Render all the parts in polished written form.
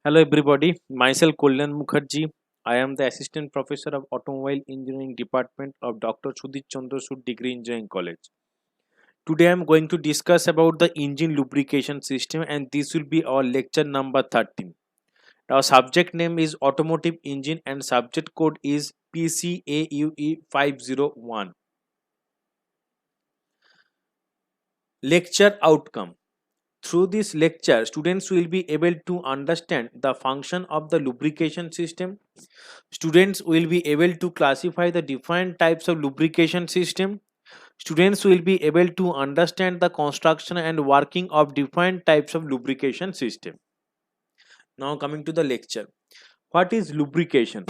Hello everybody, myself Kullan Mukherjee. I am the Assistant Professor of Automobile Engineering Department of Dr. Sudhir Chandra Sood Degree Engineering College. Today I am going to discuss about the engine lubrication system and this will be our lecture number 13. Our subject name is Automotive Engine and subject code is PCAUE 501. Lecture outcome. Through this lecture, students will be able to understand the function of the lubrication system. Students will be able to classify the different types of lubrication system. Students will be able to understand the construction and working of different types of lubrication system. Now coming to the lecture. What is lubrication?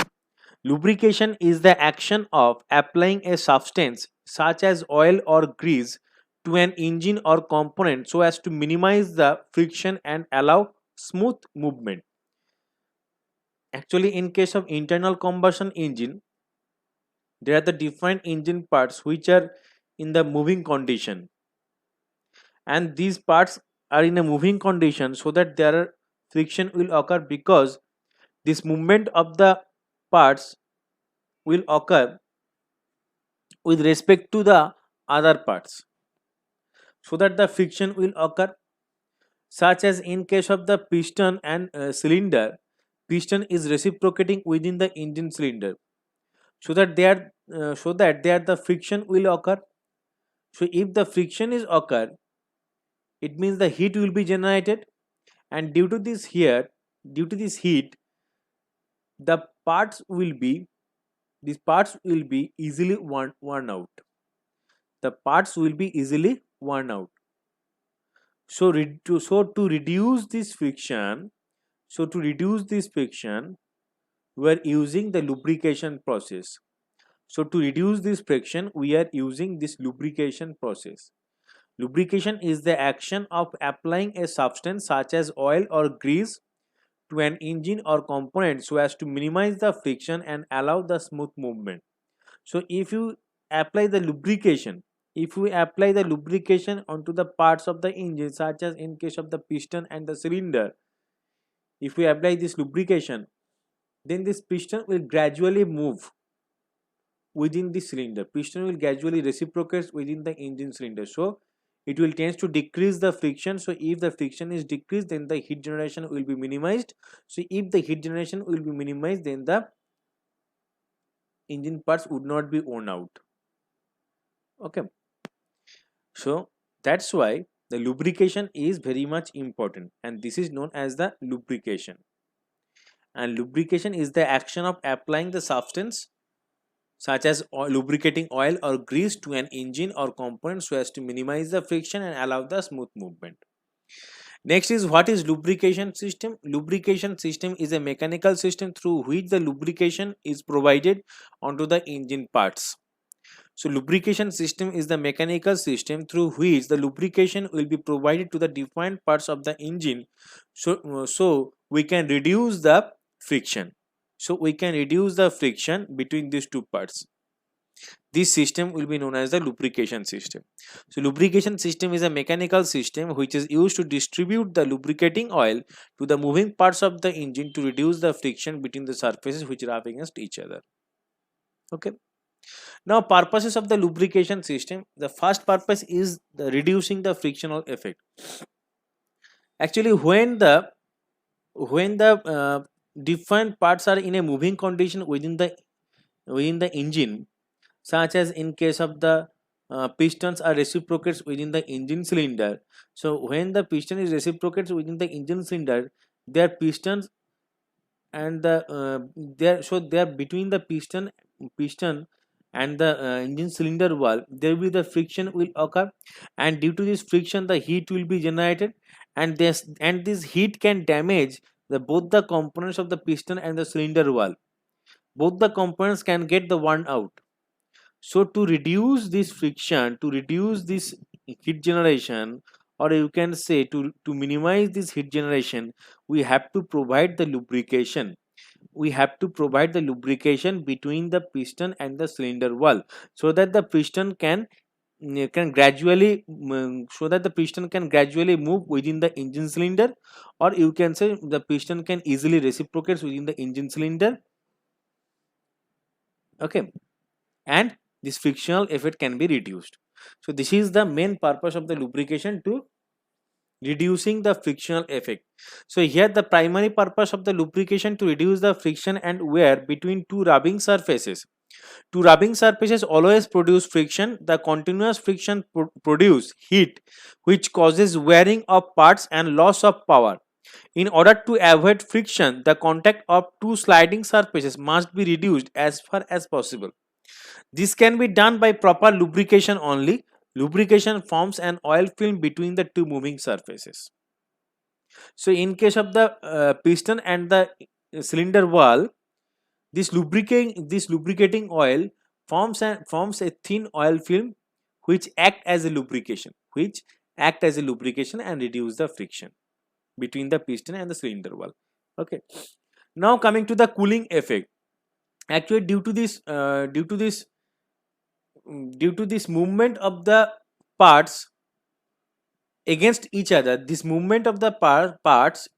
Lubrication is the action of applying a substance such as oil or grease to an engine or component so as to minimize the friction and allow smooth movement. Actually, in case of internal combustion engine, there are the different engine parts which are in the moving condition, and these parts are in a moving condition so that there are friction will occur because this movement of the parts will occur with respect to the other parts so that the friction will occur, such as in case of the piston and cylinder. Piston is reciprocating within the engine cylinder so that there the friction will occur. So if the friction is occur, it means the heat will be generated, and due to this heat, the parts will be these parts will be easily worn out. The parts will be easily worn out. So, to reduce this friction, we are using the lubrication process. So to reduce this friction, we are using this lubrication process. Lubrication is the action of applying a substance such as oil or grease to an engine or component so as to minimize the friction and allow the smooth movement. So apply the lubrication, if we apply the lubrication onto the parts of the engine, such as in case of the piston and the cylinder, if we apply this lubrication, then this piston will gradually move within the cylinder. Piston will gradually reciprocate within the engine cylinder, so it will tend to decrease the friction. So if the friction is decreased, then the heat generation will be minimized. So if the heat generation will be minimized, then the engine parts would not be worn out. Okay, so that's why the lubrication is very much important, and this is known as the lubrication. And lubrication is the action of applying the substance such as lubricating oil or grease to an engine or component so as to minimize the friction and allow the smooth movement. Next is, what is lubrication system? Lubrication system is a mechanical system through which the lubrication is provided onto the engine parts. So lubrication system is the mechanical system through which the lubrication will be provided to the different parts of the engine, so we can reduce the friction. So we can reduce the friction between these two parts. This system will be known as the lubrication system. So lubrication system is a mechanical system which is used to distribute the lubricating oil to the moving parts of the engine to reduce the friction between the surfaces which rub against each other. Okay. Now purposes of the lubrication system. The first purpose is the reducing the frictional effect. Actually, when the different parts are in a moving condition within the engine, such as in case of the pistons are reciprocates within the engine cylinder. So when the piston is reciprocates within the engine cylinder, their pistons and they are between the piston and the engine cylinder wall, there will be the friction will occur, and due to this friction the heat will be generated, and this heat can damage both the components of the piston and the cylinder wall. Both the components can get the worn out. So to reduce this friction, to reduce this heat generation, or you can say to minimize this heat generation, we have to provide the lubrication. We have to provide the lubrication between the piston and the cylinder wall so that the piston can can gradually so that the piston can gradually move within the engine cylinder, or you can say the piston can easily reciprocate within the engine cylinder. Okay, and this frictional effect can be reduced. So this is the main purpose of the lubrication, to reducing the frictional effect. So here the primary purpose of the lubrication to reduce the friction and wear between two rubbing surfaces. Two rubbing surfaces always produce friction. The continuous friction produce heat, which causes wearing of parts and loss of power. In order to avoid friction, the contact of two sliding surfaces must be reduced as far as possible. This can be done by proper lubrication only. Lubrication forms an oil film between the two moving surfaces. So in case of the piston and the cylinder wall, this lubricating oil forms a thin oil film which act as a lubrication and reduce the friction between the piston and the cylinder wall. Okay. Now coming to the cooling effect. Actually, due to this movement of the parts against each other, this movement of the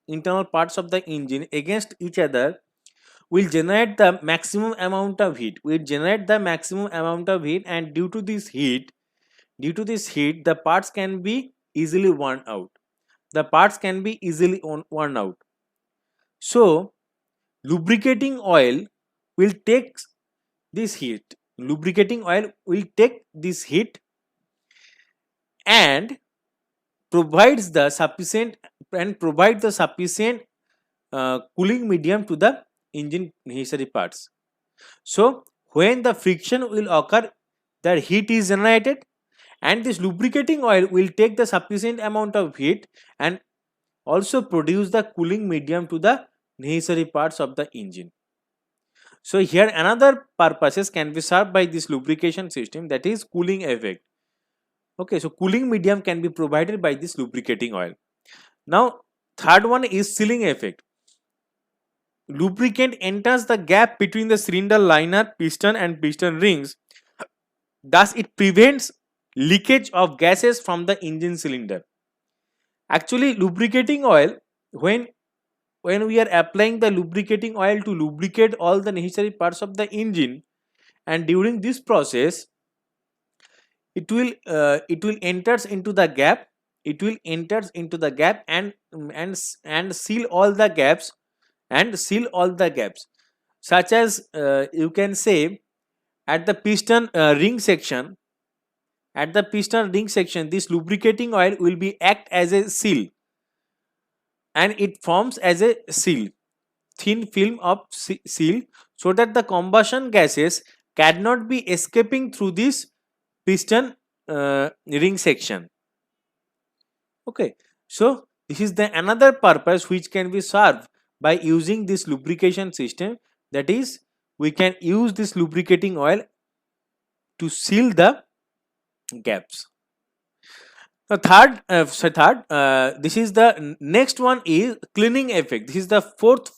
internal parts of the engine against each other will generate the maximum amount of heat. And due to this heat, the parts can be easily worn out. So lubricating oil will take this heat. And provides the sufficient cooling medium to the engine necessary parts. So when the friction will occur, the heat is generated, and this lubricating oil will take the sufficient amount of heat and also produce the cooling medium to the necessary parts of the engine. So here another purposes can be served by this lubrication system, that is cooling effect. Okay, so cooling medium can be provided by this lubricating oil. Now third one is sealing effect. Lubricant enters the gap between the cylinder liner, piston and piston rings. Thus it prevents leakage of gases from the engine cylinder. Actually, lubricating oil, when we are applying the lubricating oil to lubricate all the necessary parts of the engine, and during this process it will enters into the gap and seal all the gaps, such as you can say at the piston ring section. This lubricating oil will be act as a seal, and it forms as a thin film of seal, so that the combustion gases cannot be escaping through this piston ring section. Okay, so this is the another purpose which can be served by using this lubrication system, that is we can use this lubricating oil to seal the gaps. The this is the next one is cleaning effect. This is the fourth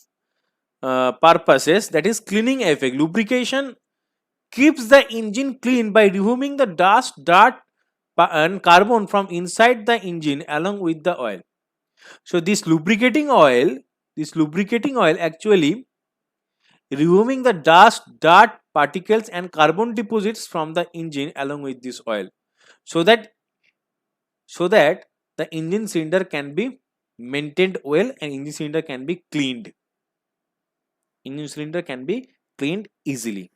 purposes, that is cleaning effect. Lubrication keeps the engine clean by removing the dust, dirt and carbon from inside the engine along with the oil. So this lubricating oil actually removing the dust, dirt, particles and carbon deposits from the engine along with this oil, so that the engine cylinder can be maintained well and engine cylinder can be cleaned. Easily.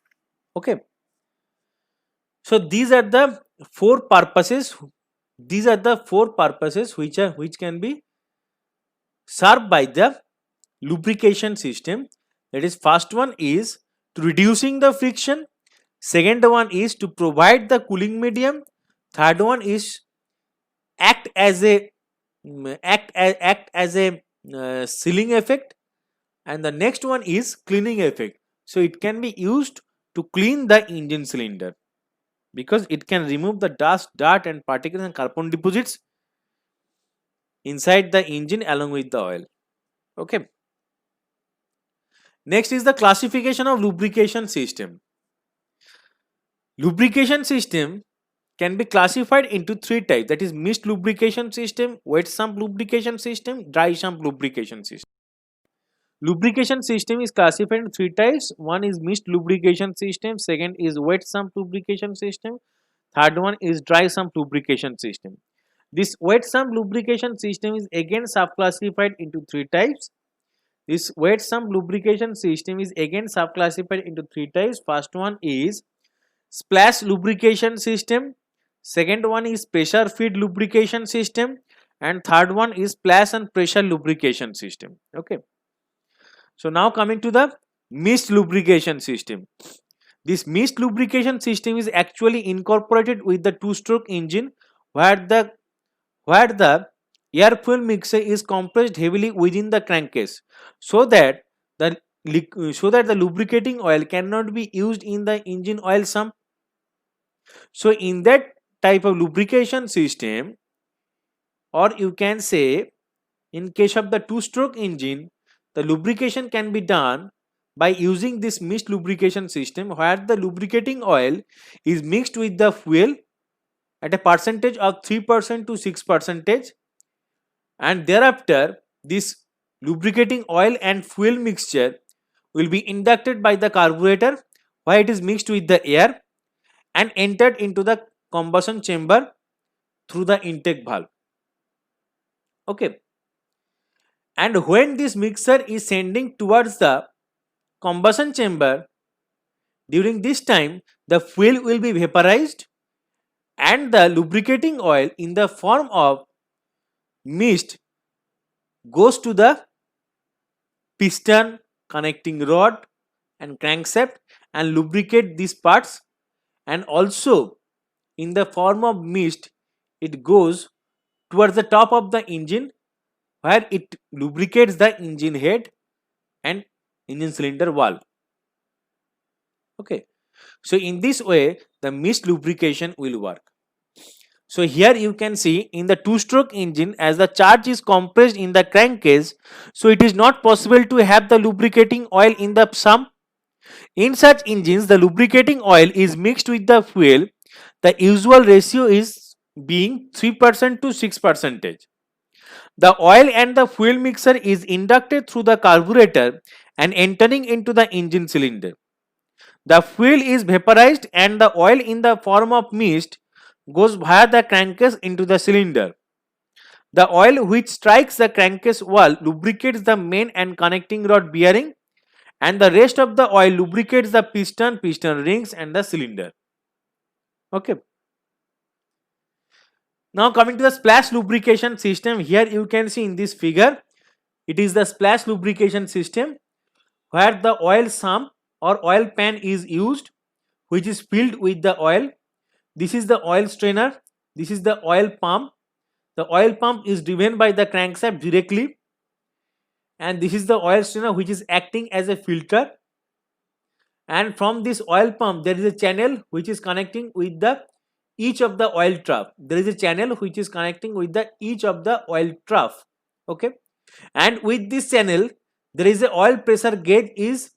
Okay. So these are the four purposes. Which can be served by the lubrication system. That is, first one is to reducing the friction. Second one is to provide the cooling medium. Third one is act as a sealing effect, and the next one is cleaning effect. So it can be used to clean the engine cylinder, because it can remove the dust, dirt and particles and carbon deposits inside the engine along with the oil. Okay. Next is the classification of lubrication system. Lubrication system can be classified into three types, that is mist lubrication system, wet sump lubrication system, dry sump lubrication system. Lubrication system is classified in three types. One is mist lubrication system, second is wet sump lubrication system, third one is dry sump lubrication system. This wet sump lubrication system is again subclassified into three types. This wet sump lubrication system is again subclassified into three types. First one is splash lubrication system, second one is pressure feed lubrication system, and third one is splash and pressure lubrication system. Okay. So now coming to the mist lubrication system. This mist lubrication system is actually incorporated with the two-stroke engine where the air fuel mixture is compressed heavily within the crankcase so that the lubricating oil cannot be used in the engine oil sump. So in that type of lubrication system, or you can say in case of the two-stroke engine, the lubrication can be done by using this mist lubrication system where the lubricating oil is mixed with the fuel at a percentage of 3% to 6%, and thereafter this lubricating oil and fuel mixture will be inducted by the carburetor where it is mixed with the air and entered into the combustion chamber through the intake valve. Okay. And when this mixture is sending towards the combustion chamber, during this time the fuel will be vaporized and the lubricating oil in the form of mist goes to the piston, connecting rod and crankshaft and lubricate these parts, and also in the form of mist it goes towards the top of the engine where it lubricates the engine head and engine cylinder valve. Okay, so in this way the mist lubrication will work. So here you can see in the two-stroke engine, as the charge is compressed in the crankcase, so it is not possible to have the lubricating oil in the sump. In such engines the lubricating oil is mixed with the fuel. The usual ratio is being 3% to 6%. The oil and the fuel mixture is inducted through the carburetor and entering into the engine cylinder. The fuel is vaporized and the oil in the form of mist goes via the crankcase into the cylinder. The oil which strikes the crankcase wall lubricates the main and connecting rod bearing, and the rest of the oil lubricates the piston rings and the cylinder. Okay. Now coming to the splash lubrication system, here you can see in this figure, it is the splash lubrication system where the oil sump or oil pan is used, which is filled with the oil. This is the oil strainer, this is the oil pump. The oil pump is driven by the crankshaft directly, and this is the oil strainer which is acting as a filter. And from this oil pump there is a channel which is connecting with the each of the oil trough. There is a channel which is connecting with the each of the oil trough. Okay, and with this channel there is a oil pressure gauge is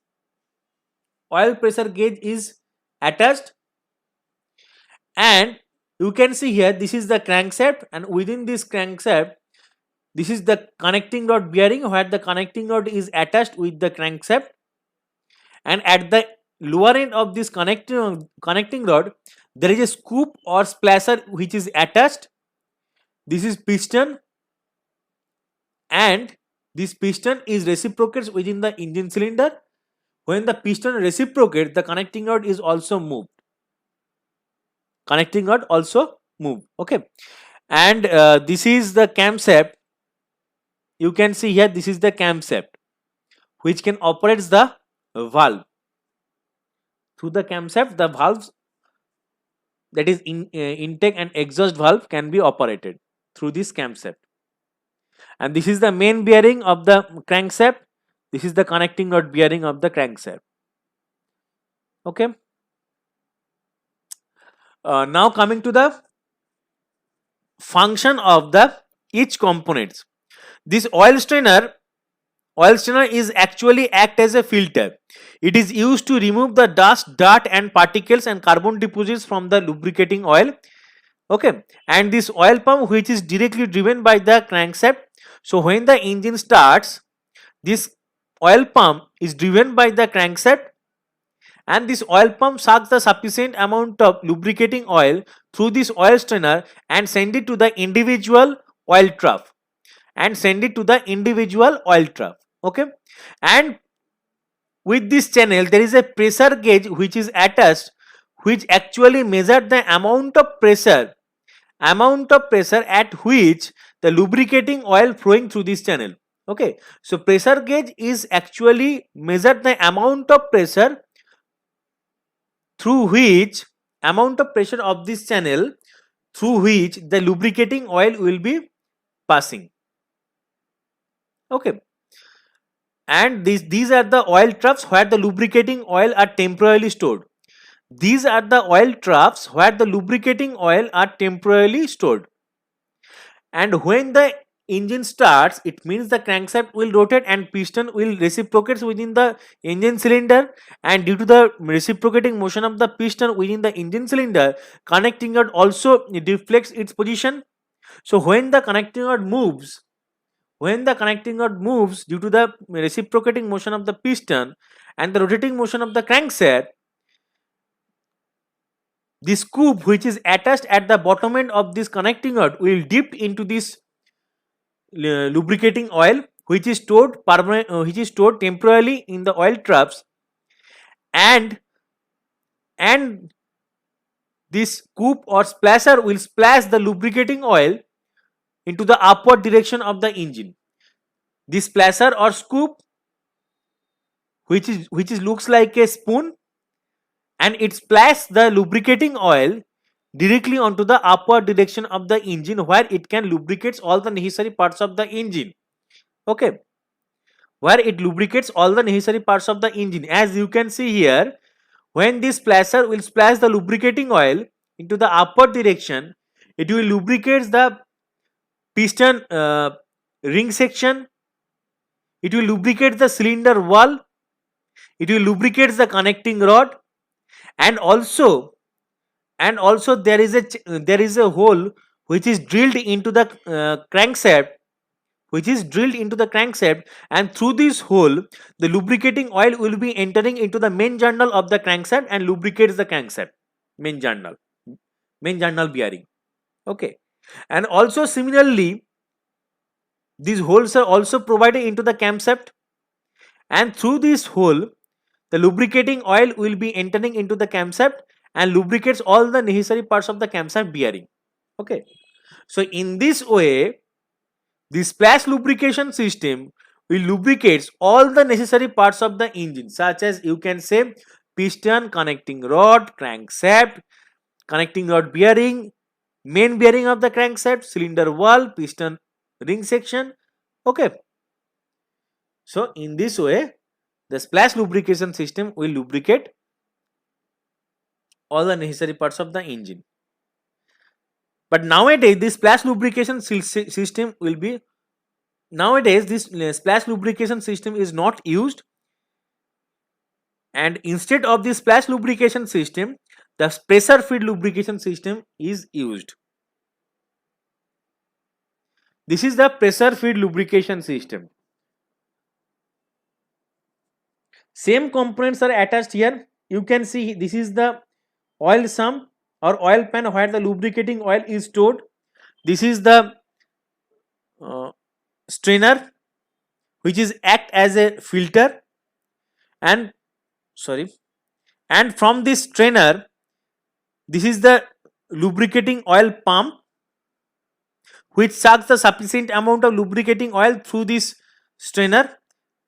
attached, and you can see here this is the crankshaft, and within this crankshaft this is the connecting rod bearing where the connecting rod is attached with the crankshaft, and at the lower end of this connecting rod there is a scoop or splasher which is attached. This is piston, and this piston is reciprocates within the engine cylinder. When the piston reciprocates, the connecting rod is also moved. Okay, and this is the camshaft. You can see here this is the camshaft which can operates the valve. Through the camshaft the valves, that is intake and exhaust valve, can be operated through this camshaft. And this is the main bearing of the crankshaft. This is the connecting rod bearing of the crankshaft. Okay. Now coming to the function of the each components. This oil strainer is actually act as a filter. It is used to remove the dust, dirt and particles and carbon deposits from the lubricating oil. Okay, and this oil pump which is directly driven by the crankshaft. So when the engine starts, this oil pump is driven by the crankshaft, and this oil pump sucks the sufficient amount of lubricating oil through this oil strainer and send it to the individual oil trough Okay, and with this channel there is a pressure gauge which is attached, which actually measures the amount of pressure at which the lubricating oil flowing through this channel. Okay, so pressure gauge is actually measure the through which amount of pressure of this channel through which the lubricating oil will be passing. Okay, and these are the oil troughs where the lubricating oil are temporarily stored. These are the oil troughs where the lubricating oil are temporarily stored. And when the engine starts, it means the crankshaft will rotate and piston will reciprocate within the engine cylinder, and due to the reciprocating motion of the piston within the engine cylinder, connecting rod also deflects its position. So when the connecting rod moves, due to the reciprocating motion of the piston and the rotating motion of the crankshaft, this scoop which is attached at the bottom end of this connecting rod will dip into this lubricating oil which is stored temporarily in the oil troughs, and this scoop or splasher will splash the lubricating oil into the upward direction of the engine. This splasher or scoop which is looks like a spoon, and it splashes the lubricating oil directly onto the upward direction of the engine where it can lubricate all the necessary parts of the engine. Okay, where it lubricates all the necessary parts of the engine. As you can see here, when this splasher will splash the lubricating oil into the upward direction, it will lubricate the piston ring section, it will lubricate the cylinder wall, it will lubricate the connecting rod, and also there is a hole which is drilled into the crankshaft, and through this hole the lubricating oil will be entering into the main journal of the crankshaft and lubricates the crankshaft main journal bearing. Okay, and also similarly these holes are also provided into the camshaft, and through this hole the lubricating oil will be entering into the camshaft and lubricates all the necessary parts of the camshaft bearing. Okay, so in this way the splash lubrication system will lubricate all the necessary parts of the engine, such as you can say piston, connecting rod, crankshaft, connecting rod bearing, main bearing of the crankshaft, cylinder wall, piston ring section. Okay, so in this way the splash lubrication system will lubricate all the necessary parts of the engine. But nowadays this splash lubrication system will be nowadays this splash lubrication system is not used, and instead of this splash lubrication system the pressure feed lubrication system is used. This is the pressure feed lubrication system. Same components are attached here. You can see this is the oil sump or oil pan where the lubricating oil is stored. This is the strainer which is act as a filter, and from this strainer this is the lubricating oil pump which sucks the sufficient amount of lubricating oil through this strainer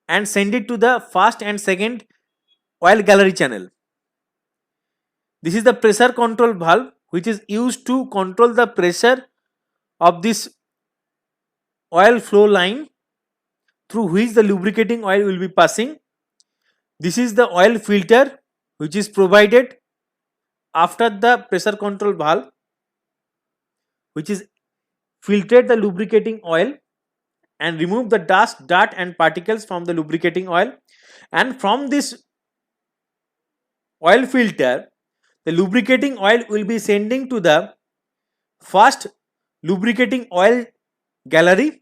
and send it to the first and second oil gallery channel. This is the pressure control valve which is used to control the pressure of this oil flow line through which the lubricating oil will be passing. This is the oil filter which is provided after the pressure control valve, which is filtrate the lubricating oil and remove the dust, dirt and particles from the lubricating oil, and from this oil filter the lubricating oil will be sending to the first lubricating oil gallery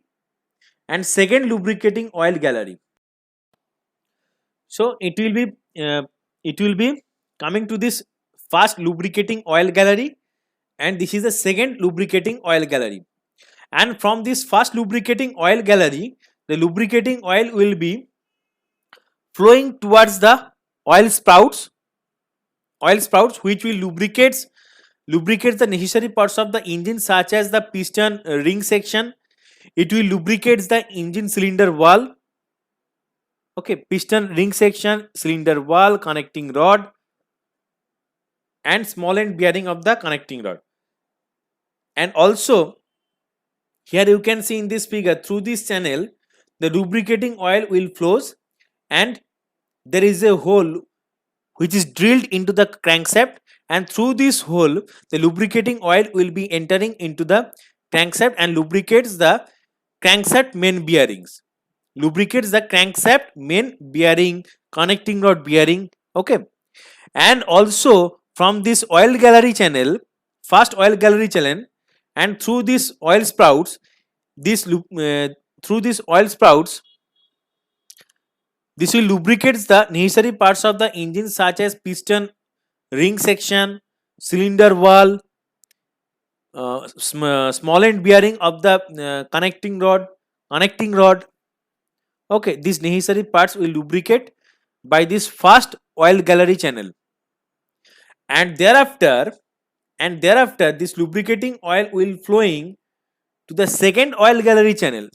and second lubricating oil gallery. So it will be coming to this first lubricating oil gallery, and this is the second lubricating oil gallery. And from this first lubricating oil gallery, the lubricating oil will be flowing towards the oil sprouts, which will lubricate the necessary parts of the engine, such as the piston ring section. It will lubricate the engine cylinder wall, okay, piston ring section, cylinder wall, connecting rod, and small end bearing of the connecting rod. And also here you can see in this figure, through this channel the lubricating oil will flows, and there is a hole which is drilled into the crankshaft, and through this hole the lubricating oil will be entering into the crankshaft and lubricates the crankshaft main bearings, connecting rod bearing, okay. And also from this oil gallery channel, first oil gallery channel, and through this oil sprouts, through these oil sprouts, this will lubricate the necessary parts of the engine, such as piston ring section, cylinder wall, small end bearing of the connecting rod. Okay, these necessary parts will lubricate by this first oil gallery channel, and thereafter this lubricating oil will flowing to the second oil gallery channel,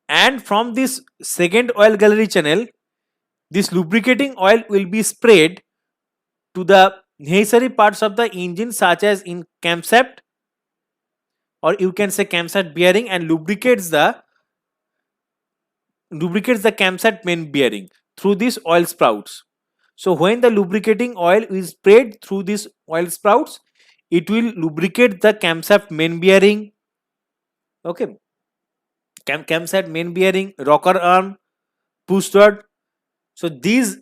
and from this second oil gallery channel, this lubricating oil will be sprayed to the necessary parts of the engine, such as in camshaft, or you can say camshaft bearing, and lubricates the camshaft main bearing through these oil sprouts. So when the lubricating oil is sprayed through these oil sprouts, it will lubricate the camshaft main bearing, okay, camshaft main bearing, rocker arm, push rod. So these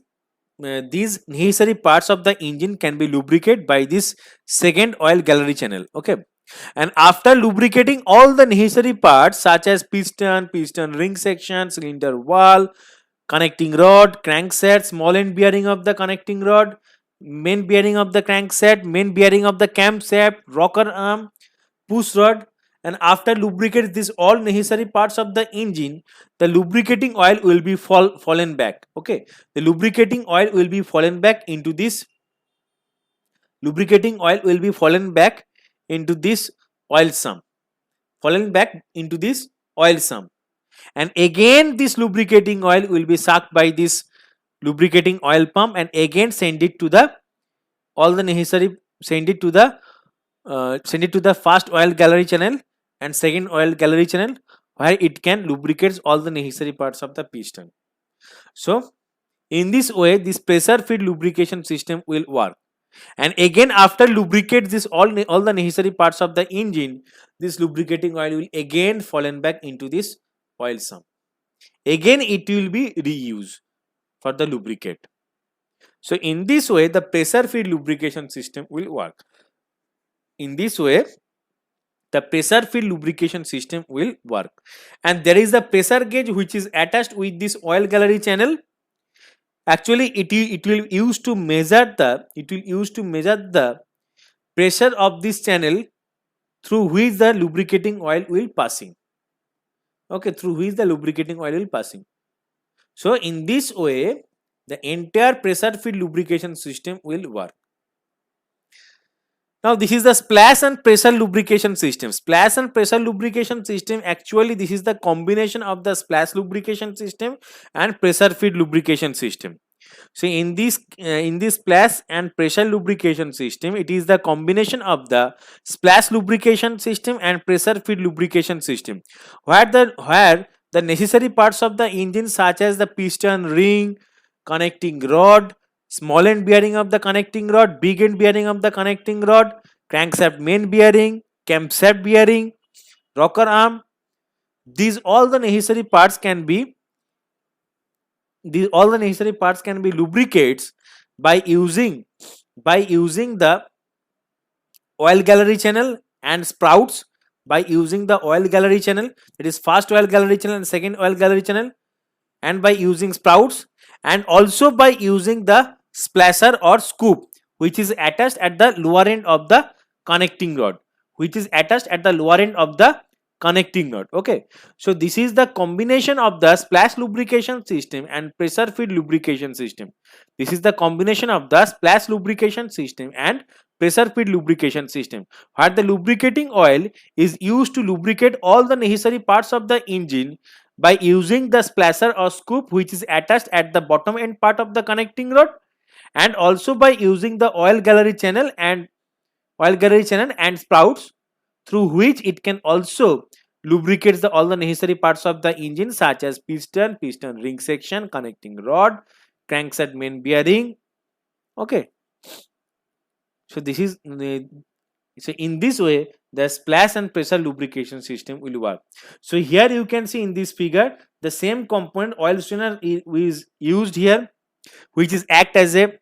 necessary parts of the engine can be lubricated by this second oil gallery channel, okay. And after lubricating all the necessary parts, such as piston ring section, cylinder wall, connecting rod, crankshaft, small end bearing of the connecting rod, main bearing of the crankshaft, main bearing of the camshaft, rocker arm, push rod, and after lubricate this all necessary parts of the engine, the lubricating oil will be fallen back, okay. The lubricating oil will be fallen back into this oil sump, and again this lubricating oil will be sucked by this lubricating oil pump, and again send it to the first oil gallery channel and second oil gallery channel, where it can lubricate all the necessary parts of the piston. So in this way, this pressure feed lubrication system will work. And again, after lubricate this all the necessary parts of the engine, this lubricating oil will again fallen back into this oil sump. Again it will be reused for the lubricate. So in this way the pressure feed lubrication system will work. In this way the pressure feed lubrication system will work. And there is a pressure gauge which is attached with this oil gallery channel. Actually it will use to measure the pressure of this channel through which the lubricating oil will passing, okay, so in this way the entire pressure feed lubrication system will work. Now this is the splash and pressure lubrication system. Actually this is the combination of the splash lubrication system and pressure feed lubrication system. So in this splash and pressure lubrication system, it is the combination of the splash lubrication system and pressure feed lubrication system, where the necessary parts of the engine, such as the piston ring, connecting rod, small end bearing of the connecting rod, big end bearing of the connecting rod, crankshaft main bearing, camshaft bearing, rocker arm, these all the necessary parts can be lubricates by using the oil gallery channel and sprouts by using the oil gallery channel, that is first oil gallery channel and second oil gallery channel, and by using sprouts, and also by using the splasher or scoop which is attached at the lower end of the connecting rod, okay. So this is the combination of the splash lubrication system and pressure feed lubrication system. This is the combination of the splash lubrication system and pressure feed lubrication system, where the lubricating oil is used to lubricate all the necessary parts of the engine by using the splasher or scoop which is attached at the bottom end part of the connecting rod, and also by using the oil gallery channel and sprouts, through which it can also lubricate all the necessary parts of the engine such as piston ring section, connecting rod, crankshaft main bearing, okay. So this is so in this way the splash and pressure lubrication system will work. So here you can see in this figure the same component oil strainer is used here, which is act as a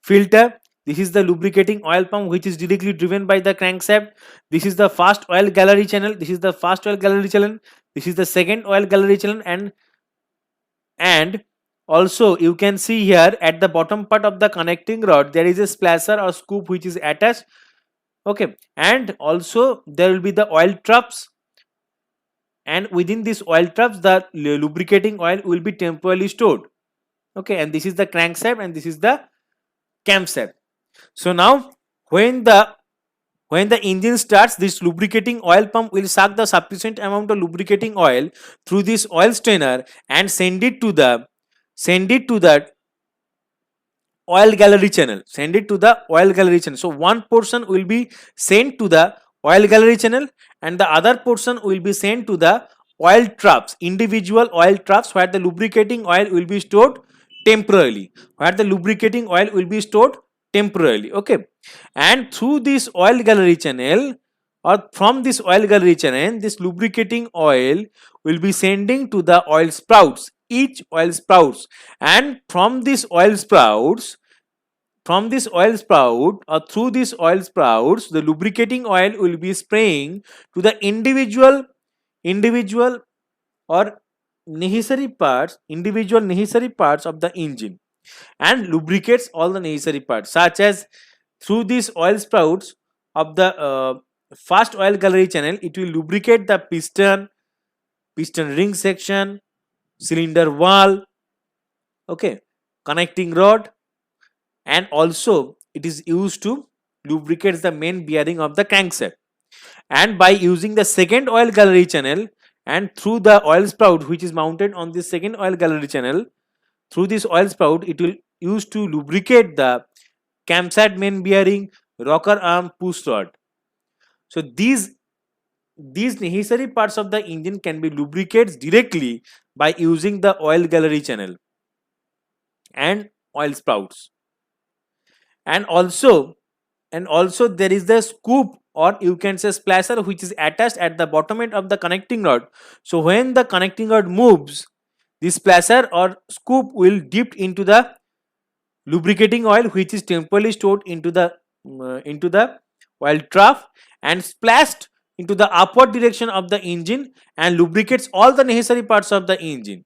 filter. This is the lubricating oil pump which is directly driven by the crankshaft. This is the first oil gallery channel. This is the the second oil gallery channel, and also you can see here at the bottom part of the connecting rod there is a splasher or scoop which is attached, okay, and also there will be the oil troughs, and within this oil troughs the lubricating oil will be temporarily stored, okay, and this is the crankshaft and this is the camshaft. So now when the engine starts, this lubricating oil pump will suck the sufficient amount of lubricating oil through this oil strainer and send it to the oil gallery channel. So one portion will be sent to the oil gallery channel and the other portion will be sent to the oil troughs, individual oil troughs, where the lubricating oil will be stored temporarily, okay. And through this oil gallery channel, or from this oil gallery channel, this lubricating oil will be sending to the oil sprouts, each oil sprouts, and from this oil sprout or through this oil sprouts the lubricating oil will be spraying to the individual or necessary parts of the engine and lubricates all the necessary parts, such as through these oil sprouts of the first oil gallery channel it will lubricate the piston ring section, cylinder wall, okay, connecting rod, and also it is used to lubricate the main bearing of the crankshaft. And by using the second oil gallery channel and through the oil sprout which is mounted on this second oil gallery channel, through this oil sprout it will use to lubricate the camshaft main bearing, rocker arm, push rod. So these necessary parts of the engine can be lubricated directly by using the oil gallery channel and oil sprouts. And also there is the scoop, or you can say splasher, which is attached at the bottom end of the connecting rod. So when the connecting rod moves, this splasher or scoop will dip into the lubricating oil which is temporarily stored into the oil trough and splashed into the upward direction of the engine and lubricates all the necessary parts of the engine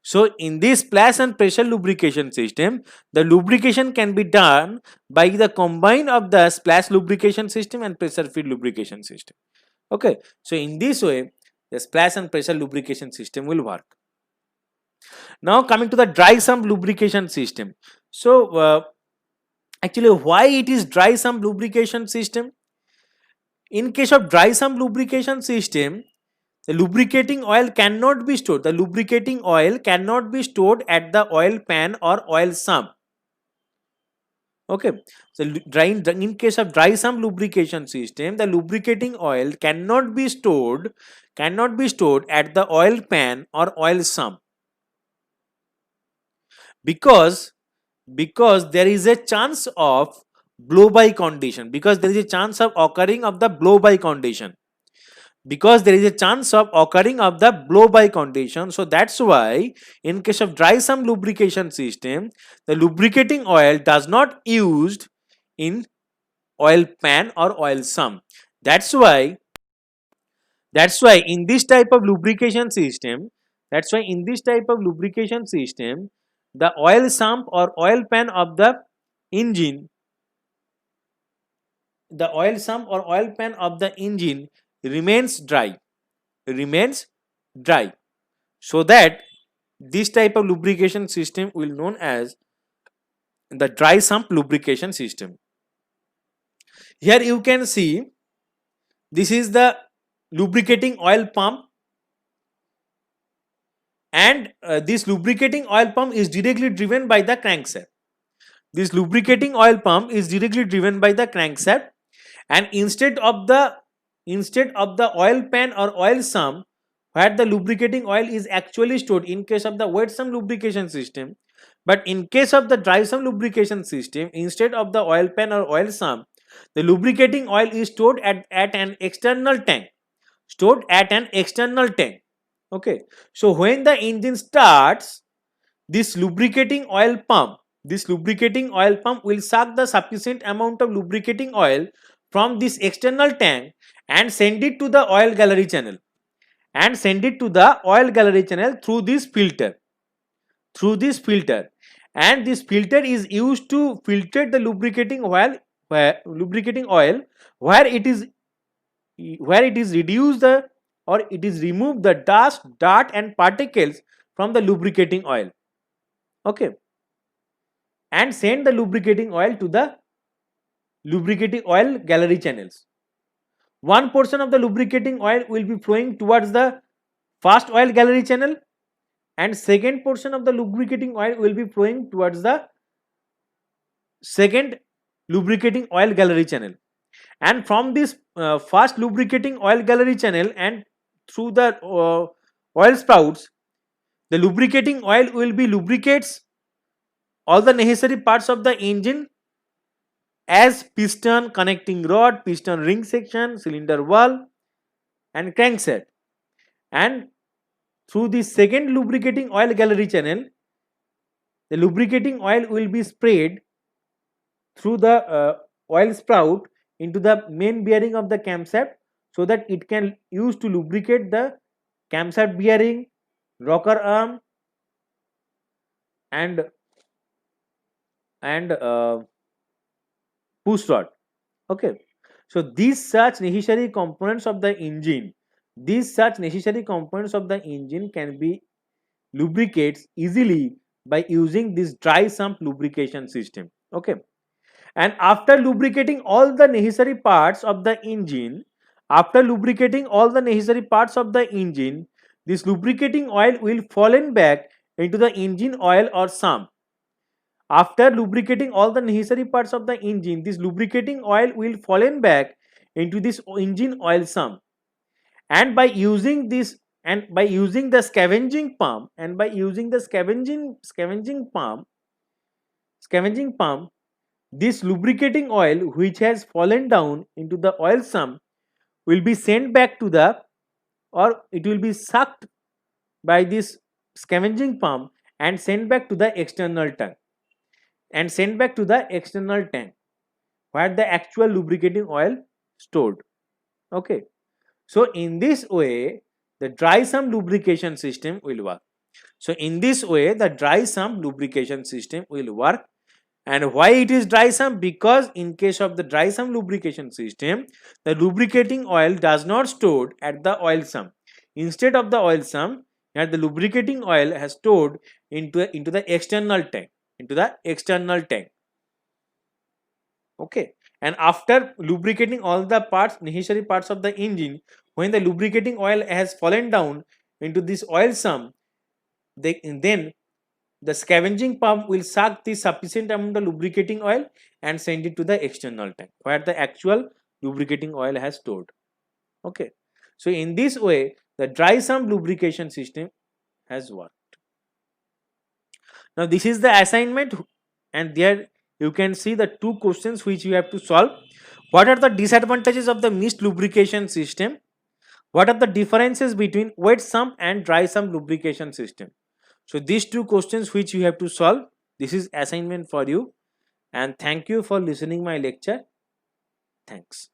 So in this splash and pressure lubrication system, the lubrication can be done by the combine of the splash lubrication system and pressure feed lubrication system, okay. So in this way the splash and pressure lubrication system will work. Now coming to the dry sump lubrication system. So actually why it is dry sump lubrication system? In case of dry sump lubrication system, the lubricating oil cannot be stored. The lubricating oil cannot be stored at the oil pan or oil sump. Okay. So in case of dry sump lubrication system, the lubricating oil cannot be stored at the oil pan or oil sump. Because there is a chance of blow by condition, because there is a chance of occurring of the blow by condition. because there is a chance of occurring of the blow by condition. So that's why in case of dry sump lubrication system, the lubricating oil does not used in oil pan or oil sump. That's why in this type of lubrication system, the oil sump or oil pan of the engine, remains dry, so that this type of lubrication system will known as the dry sump lubrication system. Here you can see this is the lubricating oil pump, and this lubricating oil pump is directly driven by the crankshaft. And instead of the oil pan or oil sump where the lubricating oil is actually stored in case of the wet sump lubrication system, but in case of the dry sump lubrication system, instead of the oil pan or oil sump, the lubricating oil is stored at an external tank. Okay, so when the engine starts, this lubricating oil pump will suck the sufficient amount of lubricating oil from this external tank and send it to the oil gallery channel through this filter. And this filter is used to filter the lubricating oil where it is reduced or it is removed the dust, dirt and particles from the lubricating oil. Okay, and send the lubricating oil to the lubricating oil gallery channels. One portion of the lubricating oil will be flowing towards the first oil gallery channel, and second portion of the lubricating oil will be flowing towards the second lubricating oil gallery channel. And from this first lubricating oil gallery channel and through the oil spouts, the lubricating oil will be lubricates all the necessary parts of the engine as piston, connecting rod, piston ring section, cylinder valve and crankshaft. And through the second lubricating oil gallery channel, the lubricating oil will be sprayed through the oil sprout into the main bearing of the camshaft, so that it can use to lubricate the camshaft bearing, rocker arm and push rod. Okay, so these such necessary components of the engine can be lubricates easily by using this dry sump lubrication system. Okay, and after lubricating all the necessary parts of the engine, this lubricating oil will fallen back into the engine oil or sump. After lubricating all the necessary parts of the engine, this lubricating oil will fallen back into this engine oil sump. And by using the scavenging pump, this lubricating oil which has fallen down into the oil sump will be sent back to the, or it will be sucked by this scavenging pump and sent back to the external tank where the actual lubricating oil stored. Okay, so in this way the dry sump lubrication system will work. And why it is dry sump? Because in case of the dry sump lubrication system, the lubricating oil does not stored at the oil sump. Instead of the oil sump, here the lubricating oil has stored into the external tank. Okay, and after lubricating all the necessary parts of the engine, when the lubricating oil has fallen down into this oil sump, then the scavenging pump will suck the sufficient amount of lubricating oil and send it to the external tank where the actual lubricating oil has stored. Okay, so in this way the dry sump lubrication system has worked. Now this is the assignment, and there you can see the two questions which you have to solve. What are the disadvantages of the mist lubrication system? What are the differences between wet sump and dry sump lubrication system? So these two questions which you have to solve. This is assignment for you, and thank you for listening my lecture. Thanks.